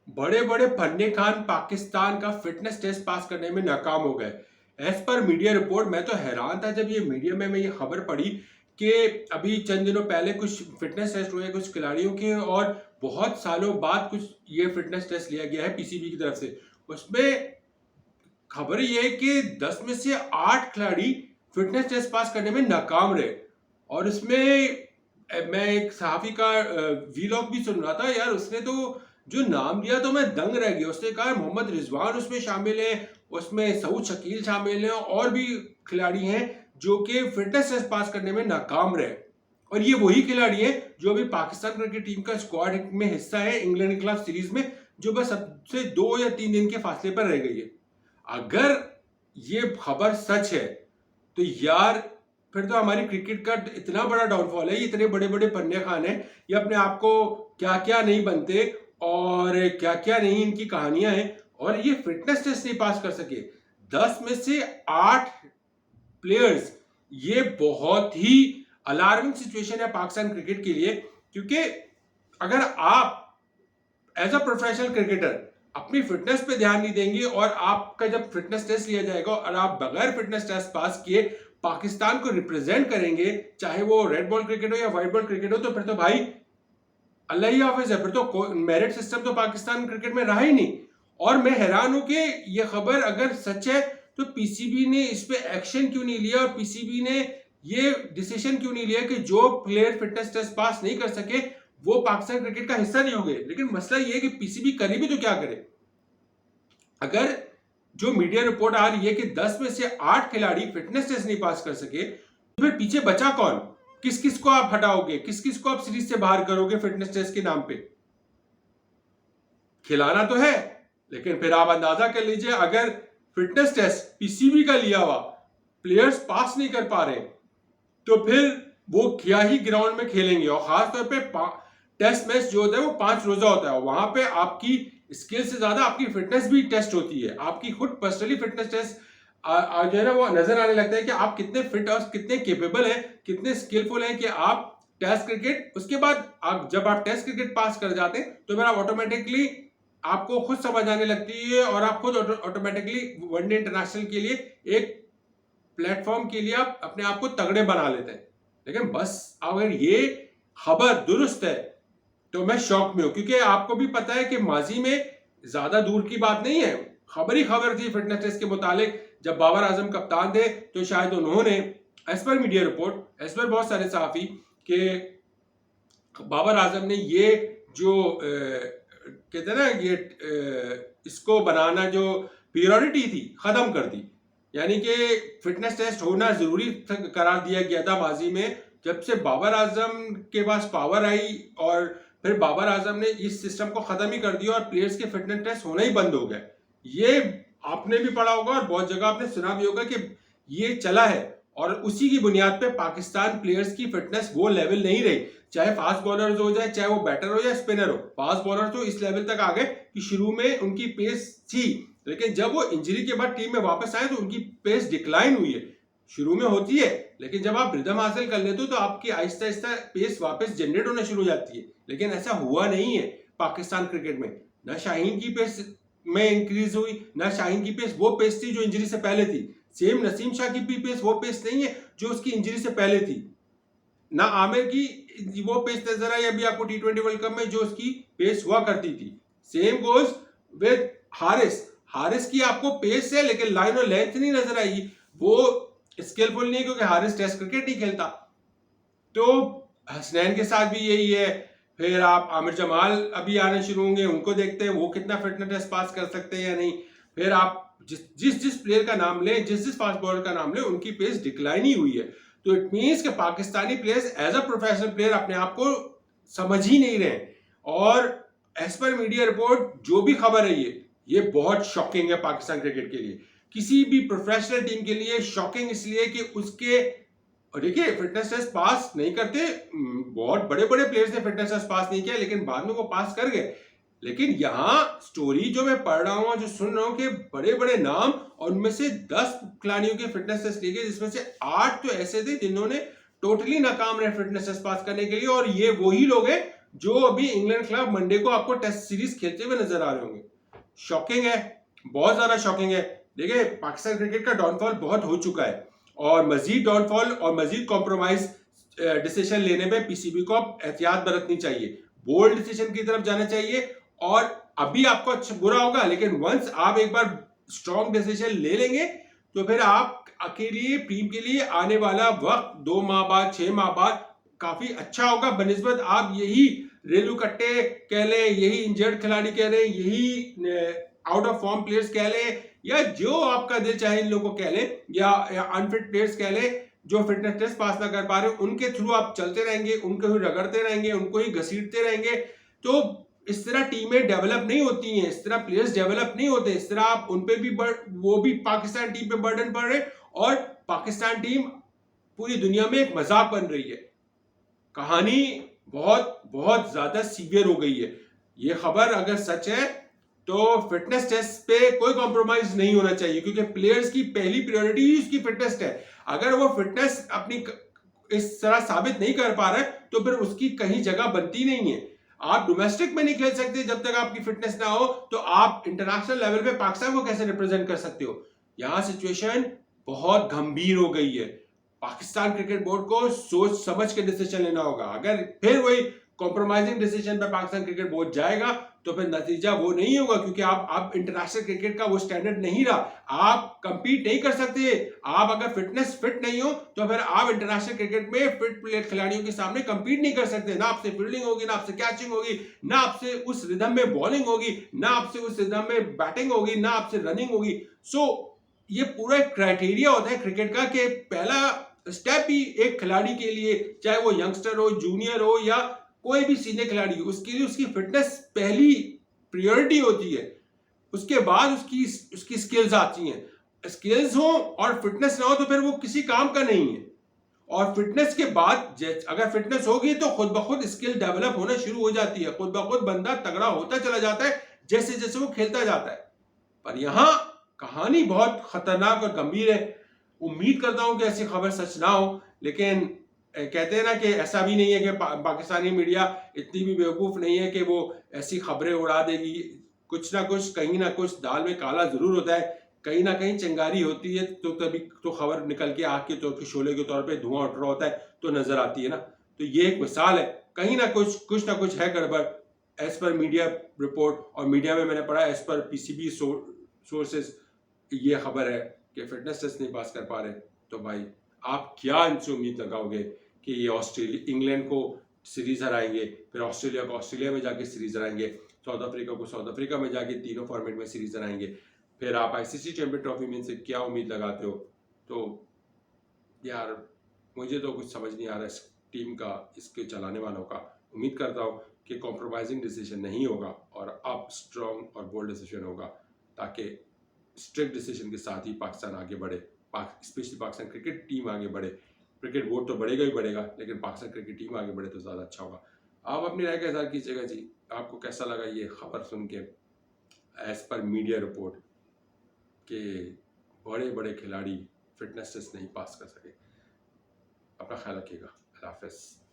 बड़े बड़े फन्ने खान पाकिस्तान का फिटनेस टेस्ट पास करने में नाकाम हो गए। एज पर मीडिया रिपोर्ट, मैं तो हैरान था जब ये मीडिया में मैं ये खबर पढ़ी कि अभी चंद दिनों पहले कुछ फिटनेस टेस्ट हुए कुछ खिलाड़ियों के, और बहुत सालों बाद कुछ ये फिटनेस टेस्ट लिया गया है पीसीबी की तरफ से। उसमें खबर ये है कि 10 में से 8 खिलाड़ी फिटनेस टेस्ट पास करने में नाकाम रहे। और उसमें मैं एक सहाफ़ी का वीलॉग भी सुन रहा था यार, उसने तो जो नाम लिया तो मैं दंग रह गया। उसने कहा मोहम्मद रिजवान उसमें शामिल है, उसमें सऊद शकील शामिल है, और भी खिलाड़ी हैं जो कि फिटनेस टेस्ट पास करने में नाकाम रहे। और ये वही खिलाड़ी हैं जो अभी पाकिस्तान क्रिकेट टीम का स्क्वाड में हिस्सा है इंग्लैंड के खिलाफ सीरीज में, जो बस सबसे 2 या 3 दिन के फासले पर रह गई है। अगर ये खबर सच है तो यार फिर तो हमारी क्रिकेट का इतना बड़ा डाउनफॉल है। ये इतने बड़े बड़े पन्ने खान हैं, ये अपने आप को क्या क्या नहीं बनते और क्या क्या नहीं इनकी कहानियां हैं, और ये फिटनेस टेस्ट नहीं पास कर सके। 10 में से 8 प्लेयर्स, ये बहुत ही अलार्मिंग सिचुएशन है पाकिस्तान क्रिकेट के लिए। क्योंकि अगर आप एज अ प्रोफेशनल क्रिकेटर अपनी फिटनेस पे ध्यान नहीं देंगे, और आपका जब फिटनेस टेस्ट लिया जाएगा और आप बगैर फिटनेस टेस्ट पास किए पाकिस्तान को रिप्रेजेंट करेंगे, चाहे वो रेड बॉल क्रिकेट हो या व्हाइट बॉल क्रिकेट हो, तो फिर तो भाई अल्लाह ही हाफिज है। फिर तो मेरिट सिस्टम तो पाकिस्तान क्रिकेट में रहा ही नहीं। और मैं हैरान हूं कि ये खबर अगर सच है तो पीसीबी ने इस पे एक्शन क्यों नहीं लिया, और पीसीबी ने ये डिसीजन क्यों नहीं लिया कि जो प्लेयर फिटनेस टेस्ट पास नहीं कर सके वो पाकिस्तान क्रिकेट का हिस्सा नहीं हो गए। लेकिन मसला ये है कि पीसीबी करे भी तो क्या करे। अगर जो मीडिया रिपोर्ट आ रही है कि 10 में से 8 खिलाड़ी फिटनेस टेस्ट नहीं पास कर सके, तो फिर पीछे बचा कौन? किस किस को आप हटाओगे, किस किस को आप सीरीज से बाहर करोगे फिटनेस टेस्ट के नाम पे? खिलाना तो है, लेकिन फिर आप अंदाजा कर लीजिए, अगर फिटनेस टेस्ट पीसीबी का लिया हुआ प्लेयर्स पास नहीं कर पा रहे तो फिर वो क्या ही ग्राउंड में खेलेंगे। और खासतौर पे टेस्ट मैच जो होता है वो 5 रोजा होता है, वहां पे आपकी स्किल से ज्यादा आपकी फिटनेस भी टेस्ट होती है। आपकी खुद पर्सनली फिटनेस टेस्ट जो है ना वो नजर आने लगता है कि आप कितने फिट और कितने केपेबल हैं, कितने स्किलफुल हैं कि आप टेस्ट क्रिकेट, उसके बाद जब आप टेस्ट क्रिकेट पास कर जाते हैं तो फिर आप ऑटोमेटिकली आपको खुद समझ आने लगती है, और आप खुद ऑटोमेटिकली वनडे इंटरनेशनल के लिए एक प्लेटफॉर्म के लिए आप अपने आप को तगड़े बना लेते हैं। लेकिन बस अगर ये खबर दुरुस्त है तो मैं शॉक में हूं, क्योंकि आपको भी पता है कि माजी में ज्यादा दूर की बात नहीं है, खबर ही खबर थी फिटनेस टेस्ट के मुतालिक। जब बाबर आजम कप्तान थे तो शायद उन्होंने as per media report, as per बहुत सारे सहाफी, के बाबर आजम ने ये जो कहते हैं ना ये इसको बनाना जो प्रियोरिटी थी खत्म कर दी। यानी कि फिटनेस टेस्ट होना जरूरी करार दिया गया था माजी में। जब से बाबर आजम के पास पावर आई और फिर बाबर आजम ने इस सिस्टम को खत्म ही कर दिया और प्लेयर्स के फिटनेस टेस्ट होना ही बंद हो गए। ये आपने भी पढ़ा होगा और बहुत जगह आपने सुना भी होगा कि ये चला है, और उसी की बुनियाद पे पाकिस्तान प्लेयर्स की फिटनेस वो लेवल नहीं रही। चाहे फास्ट बॉलर हो जाए, चाहे वो बैटर हो या स्पिनर हो, फास्ट बॉलर तो इस लेवल तक आ गए कि शुरू में उनकी पेस थी, लेकिन जब वो इंजरी के बाद टीम में वापस आए तो उनकी पेस डिक्लाइन हुई है। शुरू में होती है, लेकिन जब आप रिदम हासिल कर लेते हो तो आपकी आहिस्ता आहिस्ता पेस वापस जनरेट होना शुरू हो जाती है। लेकिन ऐसा हुआ नहीं है पाकिस्तान क्रिकेट में। ना शाहीन की पेस में इंक्रीज हुई, ना शाहीन की पेस वो पेस थी जो इंजरी से पहले थी। सेम नसीम शाह की भी पेस वो पेस नहीं है जो उसकी इंजरी से पहले थी। ना आमिर की वो पेस नजर आई अभी आपको T20 वर्ल्ड कप में जो उसकी पेस हुआ करती थी। Same goes with Haris. Haris की आपको पेस है लेकिन लाइन और लेंथ नहीं नजर आई, वो स्किलफुल नहीं, क्योंकि हारिस टेस्ट क्रिकेट नहीं खेलता। तो हसनैन के साथ भी यही है। फिर आप आमिर जमाल अभी आने शुरू होंगे, उनको देखते हैं वो कितना फिटनेस टेस्ट पास कर सकते हैं या नहीं। फिर आप जिस प्लेयर का नाम लें, जिस फास्ट बॉलर का नाम लें, उनकी पेस डिक्लाइन ही हुई है। तो इट मीन्स कि Pakistani players as a professional player अपने आप को समझ ही नहीं रहे। और एज पर मीडिया रिपोर्ट जो भी खबर है ये बहुत शॉकिंग है पाकिस्तान क्रिकेट के लिए, किसी भी प्रोफेशनल टीम के लिए शॉकिंग इसलिए कि उसके, और देखिए फिटनेस टेस्ट पास नहीं करते, बहुत बड़े बड़े प्लेयर्स ने फिटनेस टेस्ट पास नहीं किया लेकिन बाद में वो पास कर गए। लेकिन यहां स्टोरी जो मैं पढ़ रहा हूं, जो सुन रहा हूं कि बड़े बड़े नाम, और उनमें से 10 खिलाड़ियों के फिटनेस टेस्ट लिए गए, जिसमें से 8 तो ऐसे थे जिन्होंने टोटली नाकाम रहे फिटनेस टेस्ट पास करने के लिए। और ये वही लोग हैं जो अभी इंग्लैंड खिलाफ मंडे को आपको टेस्ट सीरीज खेलते हुए नजर आ रहे होंगे। शॉकिंग है, बहुत ज्यादा शॉकिंग है। देखिए पाकिस्तान क्रिकेट का डाउनफॉल बहुत हो चुका है और मजीद डाउनफॉल और मजीद कॉम्प्रोमाइज डिसीजन लेने में पीसीबी को अब एहतियात बरतनी चाहिए, बोल्ड डिसीजन की तरफ जाना चाहिए। और अभी आपको अच्छा बुरा होगा, लेकिन वंस आप एक बार स्ट्रॉन्ग डिसीजन ले लेंगे तो फिर आप के लिए टीम के लिए आने वाला वक्त 2 माह बाद 6 माह बाद काफी अच्छा होगा, बनिस्बत आप यही रेलू कट्टे कह लें, यही इंजर्ड खिलाड़ी कह लें, यही आउट ऑफ फॉर्म प्लेयर्स कह लें, या जो आपका दिल चाहे इन लोगों को कह लें, या अनफिट प्लेयर्स कह लें जो फिटनेस टेस्ट पास ना कर पा रहे, उनके थ्रू आप चलते रहेंगे, उनको ही रगड़ते रहेंगे, उनको ही घसीटते रहेंगे, तो इस तरह टीमें डेवलप नहीं होती हैं, इस तरह प्लेयर्स डेवलप नहीं होते। इस तरह आप उन पे भी वो भी पाकिस्तान टीम पे बर्डन पड़ रहे और पाकिस्तान टीम पूरी दुनिया में एक मजाक बन रही है। कहानी बहुत बहुत ज्यादा सीवियर हो गई है। ये खबर अगर सच है तो फिटनेस टेस्ट पे कोई कॉम्प्रोमाइज नहीं होना चाहिए, क्योंकि प्लेयर्स की पहली प्रायोरिटी ही उसकी फिटनेस है। अगर वो फिटनेस अपनी इस तरह साबित नहीं कर पा रहे तो फिर उसकी कहीं जगह बनती नहीं है। आप डोमेस्टिक में नहीं खेल सकते जब तक आपकी फिटनेस ना हो, तो आप इंटरनेशनल लेवल पे पाकिस्तान को कैसे रिप्रेजेंट कर सकते हो। यहां सिचुएशन बहुत गंभीर हो गई है। पाकिस्तान क्रिकेट बोर्ड को सोच समझ के डिसीजन लेना होगा। अगर फिर वही कॉम्प्रोमाइजिंग डिसीजन पे पाकिस्तान क्रिकेट बोर्ड जाएगा तो फिर नतीजा वो नहीं होगा, क्योंकि आप इंटरनेशनल क्रिकेट का वो स्टैंडर्ड नहीं रहा। आप कंपीट नहीं कर सकते। आप अगर फिटनेस फिट नहीं हो तो फिर आप इंटरनेशनल क्रिकेट में फिट प्लेयर खिलाड़ियों के सामने कंपीट नहीं कर सकते। ना आपसे फील्डिंग होगी, ना आपसे कैचिंग होगी, ना आपसे उस रिदम में बॉलिंग होगी, ना आपसे उस रिदम में बैटिंग होगी, ना आपसे रनिंग होगी। सो ये पूरा क्राइटेरिया होता है क्रिकेट का कि पहला स्टेप ही एक खिलाड़ी के लिए, चाहे वो यंगस्टर हो, जूनियर हो, या कोई भी सीनियर खिलाड़ी हो, उसके लिए उसकी फिटनेस पहली प्रायोरिटी होती है। उसके बाद उसकी स्किल्स आती हैं। स्किल्स हो और फिटनेस ना हो तो फिर वो किसी काम का नहीं है। और फिटनेस के बाद अगर फिटनेस होगी तो खुद ब खुद स्किल डेवलप होना शुरू हो जाती है, खुद ब खुद बंदा तगड़ा होता चला जाता है जैसे जैसे वो खेलता जाता है। पर यहां कहानी बहुत खतरनाक और गंभीर है। उम्मीद करता हूं कि ऐसी खबर सच ना हो, लेकिन कहते हैं ना कि ऐसा भी नहीं है कि पाकिस्तानी मीडिया इतनी भी बेवकूफ नहीं है कि वो ऐसी खबरें उड़ा देगी। कुछ ना कुछ, कहीं ना कुछ दाल में काला जरूर होता है, कहीं ना कहीं चिंगारी होती है तो तभी तो खबर निकल के आग के तौर पे, शोले के तौर पे धुआं उठ रहा होता है तो नजर आती है ना। तो ये एक मिसाल है, कहीं ना कुछ है गड़बड़ एज पर मीडिया रिपोर्ट। और मीडिया में मैंने पढ़ा एज पर पीसीबी सोर्सेज ये खबर है कि फिटनेस टेस्ट नहीं पास कर पा रहे। तो भाई आप क्या इनसे उम्मीद लगाओगे कि ये ऑस्ट्रेलिया इंग्लैंड को सीरीज हराएंगे, फिर ऑस्ट्रेलिया को ऑस्ट्रेलिया में जाके सीरीज हराएंगे, साउथ अफ्रीका को साउथ अफ्रीका में जाके तीनों फॉर्मेट में सीरीज हराएंगे, फिर आप आईसीसी चैंपियन ट्रॉफी में से क्या उम्मीद लगाते हो। तो यार मुझे तो कुछ समझ नहीं आ रहा इस टीम का, इसके चलाने वालों का। उम्मीद करता हूँ कि कॉम्प्रोमाइजिंग डिसीजन नहीं होगा और अब स्ट्रॉन्ग और बोल्ड डिसीजन होगा, ताकि स्ट्रिक्ट डिसीजन के साथ ही पाकिस्तान आगे बढ़े, स्पेशली पाकिस्तान क्रिकेट टीम आगे बढ़े। क्रिकेट बोर्ड तो बढ़ेगा ही बढ़ेगा, लेकिन पाकिस्तान क्रिकेट टीम आगे बढ़े तो ज़्यादा अच्छा होगा। आप अपनी राय का इज़हार कीजिएगा जी, आपको कैसा लगा ये खबर सुन के एज पर मीडिया रिपोर्ट के बड़े बड़े खिलाड़ी फिटनेस टेस्ट नहीं पास कर सके। अपना ख्याल रखिएगा। अल्लाह हाफ़िज़।